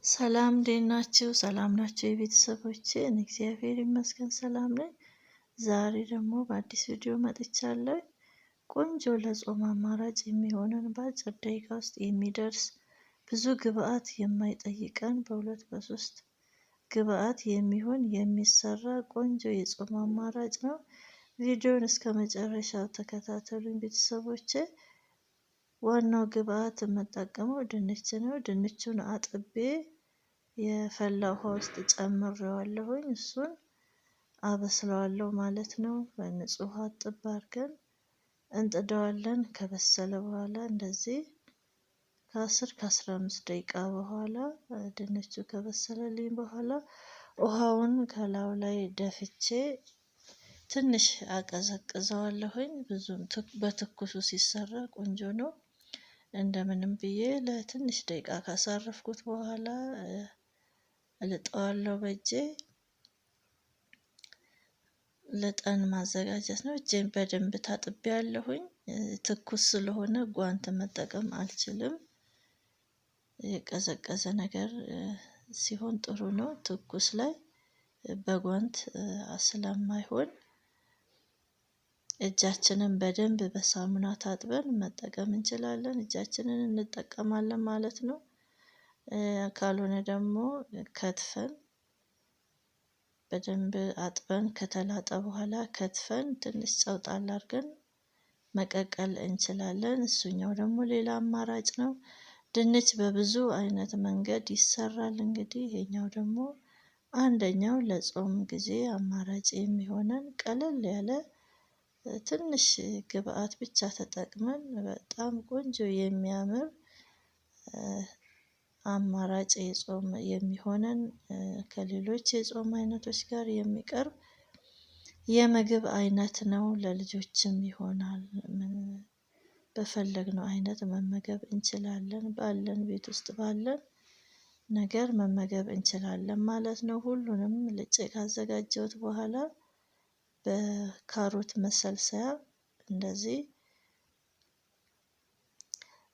ሰላም እንዴት ናችሁ? ሰላም ናቸው የቤተሰቦቼ? እኔ እግዚአብሔር ይመስገን ሰላም ነኝ። ዛሬ ደግሞ በአዲስ ቪዲዮ መጥቻለሁ። ቆንጆ ለጾም አማራጭ የሚሆነን በአጭር ደቂቃ ውስጥ የሚደርስ ብዙ ግብአት የማይጠይቀን በሁለት በሶስት ግብአት የሚሆን የሚሰራ ቆንጆ የጾም አማራጭ ነው። ቪዲዮን እስከ መጨረሻው ተከታተሉኝ ቤተሰቦቼ። ዋናው ግብአት የምጠቀመው ድንች ነው። ድንቹን አጥቤ የፈላ ውሃ ውስጥ ጨምሬዋለሁኝ። እሱን አበስለዋለሁ ማለት ነው። በንጹህ ውሃ ጥብ አድርገን እንጥደዋለን። ከበሰለ በኋላ እንደዚህ ከ10-15 ደቂቃ በኋላ ድንቹ ከበሰለልኝ በኋላ ውሃውን ከላዩ ላይ ደፍቼ ትንሽ አቀዘቅዘዋለሁኝ። ብዙም በትኩሱ ሲሰራ ቆንጆ ነው። እንደምንም ብዬ ለትንሽ ደቂቃ ካሳረፍኩት በኋላ እልጠዋለሁ በእጄ። ልጠን ማዘጋጀት ነው። እጄን በደንብ ታጥቤያለሁኝ። ትኩስ ስለሆነ ጓንት መጠቀም አልችልም። የቀዘቀዘ ነገር ሲሆን ጥሩ ነው። ትኩስ ላይ በጓንት ስለማይሆን እጃችንን በደንብ በሳሙና ታጥበን መጠቀም እንችላለን። እጃችንን እንጠቀማለን ማለት ነው። ካልሆነ ደግሞ ከትፈን በደንብ አጥበን ከተላጠ በኋላ ከትፈን ትንሽ ጨው ጣል አድርገን መቀቀል እንችላለን። እሱኛው ደግሞ ሌላ አማራጭ ነው። ድንች በብዙ አይነት መንገድ ይሰራል። እንግዲህ ይሄኛው ደግሞ አንደኛው ለጾም ጊዜ አማራጭ የሚሆነን ቀለል ያለ ትንሽ ግብአት ብቻ ተጠቅመን በጣም ቆንጆ የሚያምር አማራጭ የጾም የሚሆነን ከሌሎች የጾም አይነቶች ጋር የሚቀርብ የምግብ አይነት ነው። ለልጆችም ይሆናል። በፈለግነው አይነት መመገብ እንችላለን። ባለን ቤት ውስጥ ባለን ነገር መመገብ እንችላለን ማለት ነው። ሁሉንም ልጬ ካዘጋጀሁት በኋላ በካሮት መሰልሰያ እንደዚህ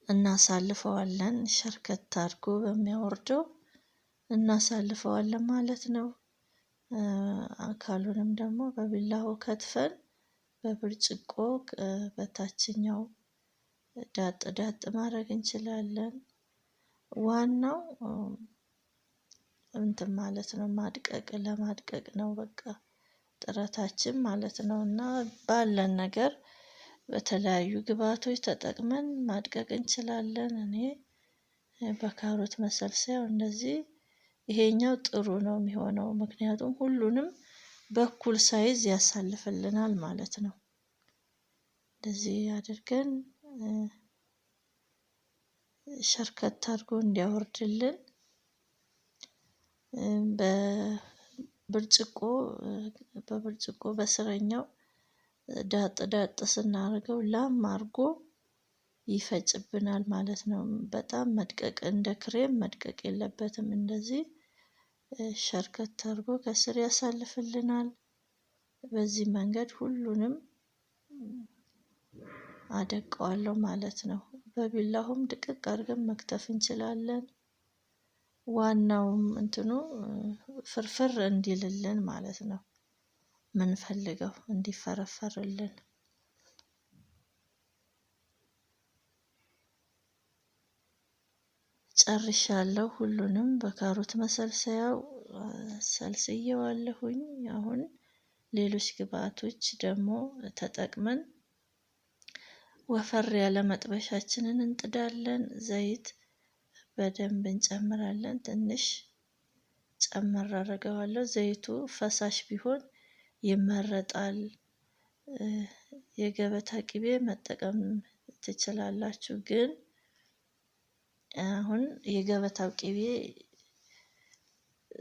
እናሳልፈዋለን። ሸርከት አድርጎ በሚያወርደው እናሳልፈዋለን ማለት ነው። ካልሆነም ደግሞ በቢላው ከትፈን በብርጭቆ በታችኛው ዳጥ ዳጥ ማድረግ እንችላለን። ዋናው እንትን ማለት ነው፣ ማድቀቅ ለማድቀቅ ነው በቃ ጥረታችን ማለት ነው። እና ባለን ነገር በተለያዩ ግብአቶች ተጠቅመን ማድቀቅ እንችላለን። እኔ በካሮት መሰልሰያው እንደዚህ ይሄኛው ጥሩ ነው የሚሆነው፣ ምክንያቱም ሁሉንም በኩል ሳይዝ ያሳልፍልናል ማለት ነው። እንደዚህ አድርገን ሸርከት አድርጎ እንዲያወርድልን በብርጭቆ በስረኛው ዳጥ ዳጥ ስናደርገው ላም አድርጎ ይፈጭብናል ማለት ነው። በጣም መድቀቅ እንደ ክሬም መድቀቅ የለበትም። እንደዚህ ሸርከት አድርጎ ከስር ያሳልፍልናል። በዚህ መንገድ ሁሉንም አደቀዋለሁ ማለት ነው። በቢላውም ድቅቅ አድርገን መክተፍ እንችላለን። ዋናውም እንትኑ ፍርፍር እንዲልልን ማለት ነው። ምንፈልገው እንዲፈረፈርልን ጨርሻለሁ። ሁሉንም በካሮት መሰልሰያው ሰልስዬዋለሁኝ። አሁን ሌሎች ግብአቶች ደግሞ ተጠቅመን ወፈር ያለ መጥበሻችንን እንጥዳለን። ዘይት በደንብ እንጨምራለን። ትንሽ ጨመር አደርገዋለሁ። ዘይቱ ፈሳሽ ቢሆን ይመረጣል። የገበታ ቅቤ መጠቀም ትችላላችሁ። ግን አሁን የገበታው ቅቤ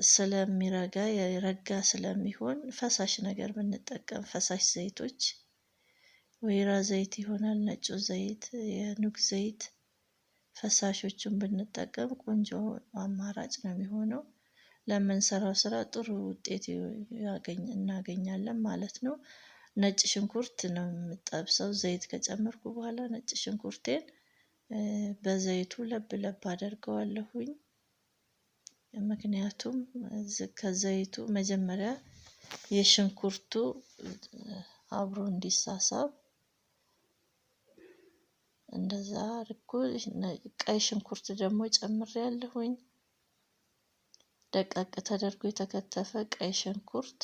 ስለሚረጋ የረጋ ስለሚሆን ፈሳሽ ነገር ብንጠቀም፣ ፈሳሽ ዘይቶች ወይራ ዘይት ይሆናል፣ ነጩ ዘይት፣ የኑግ ዘይት ፈሳሾቹን ብንጠቀም ቆንጆ አማራጭ ነው የሚሆነው። ለምንሰራው ስራ ጥሩ ውጤት እናገኛለን ማለት ነው። ነጭ ሽንኩርት ነው የምጠብሰው። ዘይት ከጨመርኩ በኋላ ነጭ ሽንኩርቴን በዘይቱ ለብ ለብ አደርገዋለሁኝ። ምክንያቱም ከዘይቱ መጀመሪያ የሽንኩርቱ አብሮ እንዲሳሳብ እንደዛ አድርጎ ቀይ ሽንኩርት ደግሞ ጨምሬያለሁኝ። ደቀቅ ተደርጎ የተከተፈ ቀይ ሽንኩርት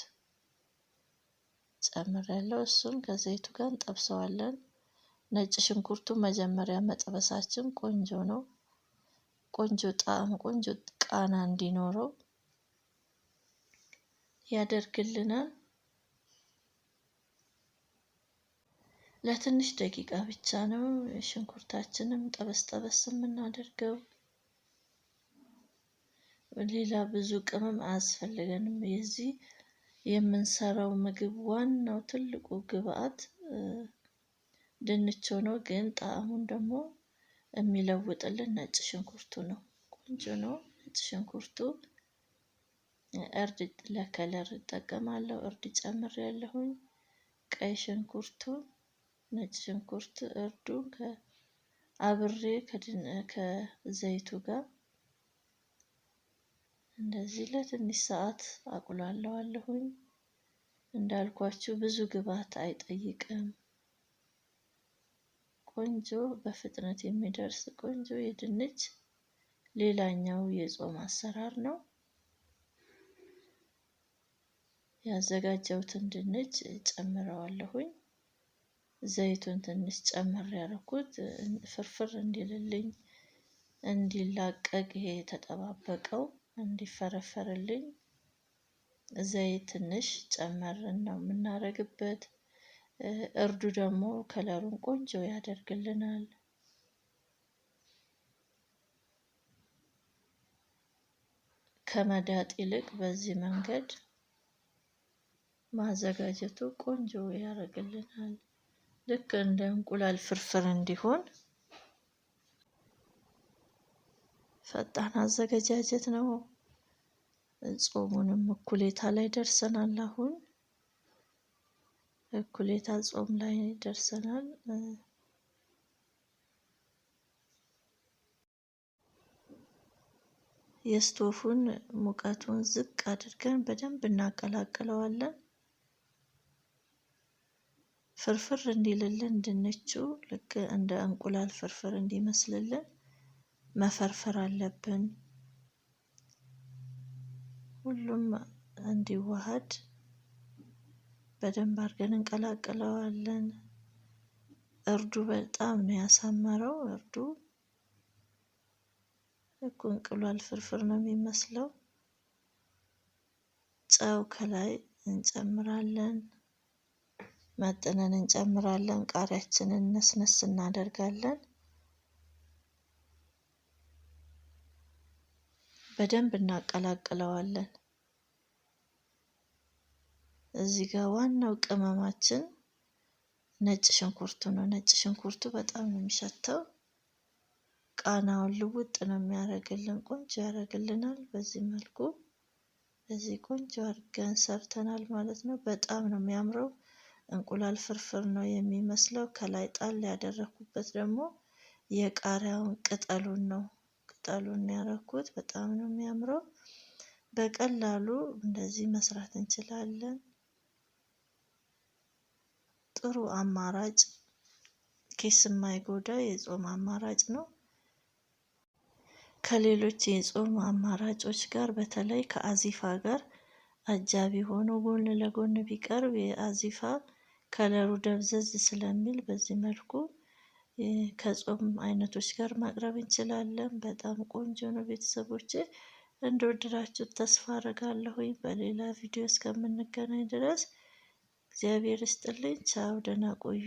ጨምሬያለሁ። እሱን ከዘይቱ ጋር እንጠብሰዋለን። ነጭ ሽንኩርቱ መጀመሪያ መጥበሳችን ቆንጆ ነው። ቆንጆ ጣዕም፣ ቆንጆ ቃና እንዲኖረው ያደርግልናል። ለትንሽ ደቂቃ ብቻ ነው ሽንኩርታችንም ጠበስ ጠበስ የምናደርገው። ሌላ ብዙ ቅመም አያስፈልገንም። የዚህ የምንሰራው ምግብ ዋናው ትልቁ ግብአት ድንች ሆኖ ግን ጣዕሙን ደግሞ የሚለውጥልን ነጭ ሽንኩርቱ ነው። ቆንጆ ነው ነጭ ሽንኩርቱ። እርድ ለከለር እጠቀማለሁ። እርድ ጨምሬያለሁኝ። ቀይ ሽንኩርቱ፣ ነጭ ሽንኩርት፣ እርዱን አብሬ ከዘይቱ ጋር እንደዚህ ለትንሽ ሰዓት አቁላለዋለሁኝ። እንዳልኳችሁ ብዙ ግብአት አይጠይቅም። ቆንጆ በፍጥነት የሚደርስ ቆንጆ የድንች ሌላኛው የጾም አሰራር ነው። ያዘጋጀሁትን ድንች ጨምረዋለሁኝ። ዘይቱን ትንሽ ጨምር ያደረኩት ፍርፍር እንዲልልኝ፣ እንዲላቀቅ፣ ይሄ የተጠባበቀው እንዲፈረፈርልኝ ዘይት ትንሽ ጨመር ነው የምናደርግበት። እርዱ ደግሞ ከለሩን ቆንጆ ያደርግልናል። ከመዳጥ ይልቅ በዚህ መንገድ ማዘጋጀቱ ቆንጆ ያደርግልናል። ልክ እንደ እንቁላል ፍርፍር እንዲሆን ፈጣን አዘገጃጀት ነው። ጾሙንም እኩሌታ ላይ ደርሰናል። አሁን እኩሌታ ጾም ላይ ደርሰናል። የስቶፉን ሙቀቱን ዝቅ አድርገን በደንብ እናቀላቅለዋለን። ፍርፍር እንዲልልን ድንቹ ልክ እንደ እንቁላል ፍርፍር እንዲመስልልን መፈርፈር አለብን። ሁሉም እንዲዋሃድ በደንብ አድርገን እንቀላቅለዋለን። እርዱ በጣም ነው ያሳመረው። እርዱ ልክ እንቁላል ፍርፍር ነው የሚመስለው። ጨው ከላይ እንጨምራለን። መጥነን እንጨምራለን። ቃሪያችንን ነስነስ እናደርጋለን። በደንብ እናቀላቅለዋለን። እዚህ ጋር ዋናው ቅመማችን ነጭ ሽንኩርቱ ነው። ነጭ ሽንኩርቱ በጣም ነው የሚሸተው። ቃናውን ልውጥ ነው የሚያደርግልን፣ ቆንጆ ያደርግልናል። በዚህ መልኩ እዚህ ቆንጆ አድርገን ሰርተናል ማለት ነው። በጣም ነው የሚያምረው። እንቁላል ፍርፍር ነው የሚመስለው። ከላይ ጣል ያደረኩበት ደግሞ የቃሪያውን ቅጠሉን ነው። ቅጠሉን ያደረኩት በጣም ነው የሚያምረው። በቀላሉ እንደዚህ መስራት እንችላለን። ጥሩ አማራጭ፣ ኪስ የማይጎዳ የጾም አማራጭ ነው። ከሌሎች የጾም አማራጮች ጋር በተለይ ከአዚፋ ጋር አጃቢ ሆኖ ጎን ለጎን ቢቀርብ የአዚፋ ከለሩ ደብዘዝ ስለሚል በዚህ መልኩ ከጾም አይነቶች ጋር ማቅረብ እንችላለን። በጣም ቆንጆ ነው። ቤተሰቦቼ እንደወደዳችሁት ተስፋ አደርጋለሁኝ። በሌላ ቪዲዮ እስከምንገናኝ ድረስ እግዚአብሔር ይስጥልኝ። ቻው፣ ደህና ቆዩ።